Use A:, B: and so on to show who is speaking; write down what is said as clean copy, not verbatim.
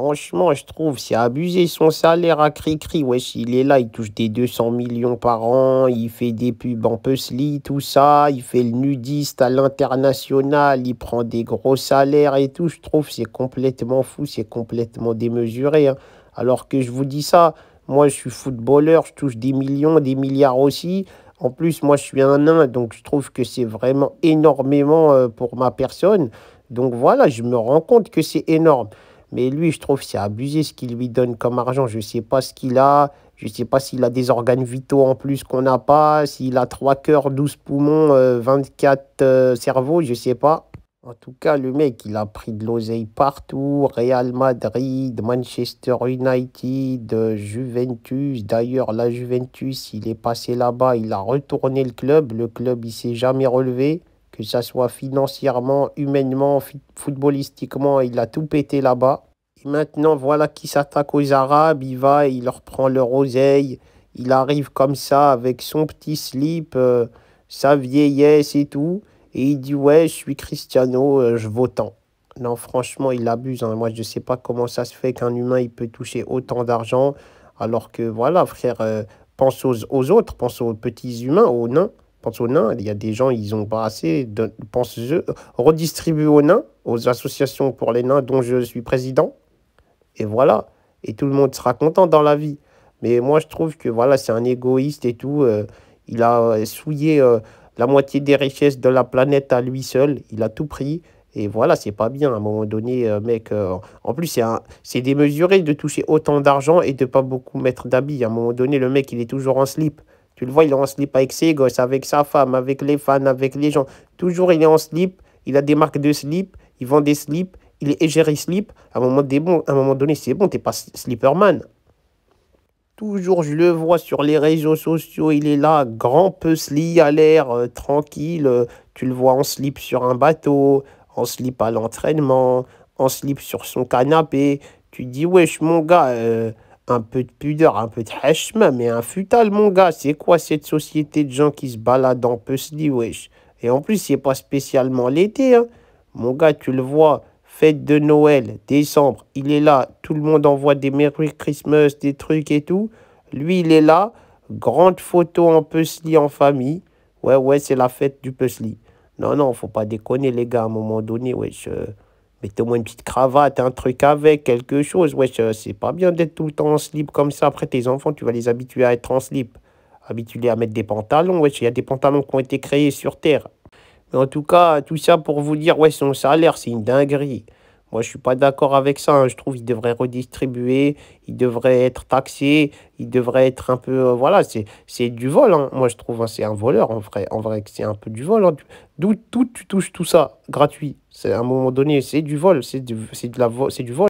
A: Franchement, je trouve, c'est abusé son salaire à cri-cri. Wesh, il est là, il touche des 200 millions par an, il fait des pubs en puzzle, tout ça, il fait le nudiste à l'international, il prend des gros salaires et tout. Je trouve c'est complètement fou, c'est complètement démesuré, hein. Alors que je vous dis ça, moi je suis footballeur, je touche des millions, des milliards aussi. En plus, moi je suis un nain, donc je trouve que c'est vraiment énormément pour ma personne. Donc voilà, je me rends compte que c'est énorme. Mais lui, je trouve c'est abusé ce qu'il lui donne comme argent. Je sais pas ce qu'il a. Je sais pas s'il a des organes vitaux en plus qu'on n'a pas. S'il a 3 cœurs, 12 poumons, 24 cerveaux, je sais pas. En tout cas, le mec, il a pris de l'oseille partout. Real Madrid, Manchester United, Juventus. D'ailleurs, la Juventus, il est passé là-bas. Il a retourné le club. Le club, il s'est jamais relevé. Que ça soit financièrement, humainement, footballistiquement, il a tout pété là-bas. Et maintenant, voilà qui s'attaque aux Arabes, il va, il leur prend leur oseille, il arrive comme ça avec son petit slip, sa vieillesse et tout, et il dit ouais, je suis Cristiano, je vaux tant. Non, franchement, il abuse, hein. Moi, je ne sais pas comment ça se fait qu'un humain il peut toucher autant d'argent, alors que voilà, frère, pense aux autres, pense aux petits humains, aux nains. Pense aux nains, il y a des gens, ils ont pas assez, pense redistribuer aux nains, aux associations pour les nains dont je suis président. Et voilà. Et tout le monde sera content dans la vie. Mais moi, je trouve que voilà, c'est un égoïste et tout. Il a souillé la moitié des richesses de la planète à lui seul. Il a tout pris. Et voilà, c'est pas bien. À un moment donné, mec. En plus, c'est démesuré de toucher autant d'argent et de pas beaucoup mettre d'habits. À un moment donné, le mec, il est toujours en slip. Tu le vois, il est en slip avec ses gosses, avec sa femme, avec les fans, avec les gens. Toujours, il est en slip. Il a des marques de slip. Il vend des slips. Il est égérie slip. À un moment donné, c'est bon, t'es pas slipperman. Toujours, je le vois sur les réseaux sociaux. Il est là, grand puzzly, à l'air tranquille. Tu le vois en slip sur un bateau, en slip à l'entraînement, en slip sur son canapé. Tu te dis, wesh, mon gars, un peu de pudeur, un peu de hachma, mais un futal, mon gars. C'est quoi cette société de gens qui se baladent en puzzly, wesh? Et en plus, c'est pas spécialement l'été, hein. Mon gars, tu le vois, fête de Noël, décembre, il est là, tout le monde envoie des Merry Christmas, des trucs et tout. Lui, il est là, grande photo en puzzle en famille. Ouais, ouais, c'est la fête du puzzle. Non, non, faut pas déconner, les gars, à un moment donné, wesh. Mettez-moi une petite cravate, un truc avec, quelque chose. Wesh, c'est pas bien d'être tout le temps en slip comme ça. Après, tes enfants, tu vas les habituer à être en slip. Habituer à mettre des pantalons, wesh. Il y a des pantalons qui ont été créés sur Terre. Mais en tout cas, tout ça pour vous dire, ouais, son salaire, c'est une dinguerie. Moi, je suis pas d'accord avec ça, hein. Je trouve qu'il devrait redistribuer, il devrait être taxé, il devrait être un peu... voilà, c'est du vol, hein. Moi, je trouve, hein, c'est un voleur, en vrai, que c'est un peu du vol, hein. D'où tu touches tout ça, gratuit. C'est à un moment donné, c'est du vol, c'est du vol.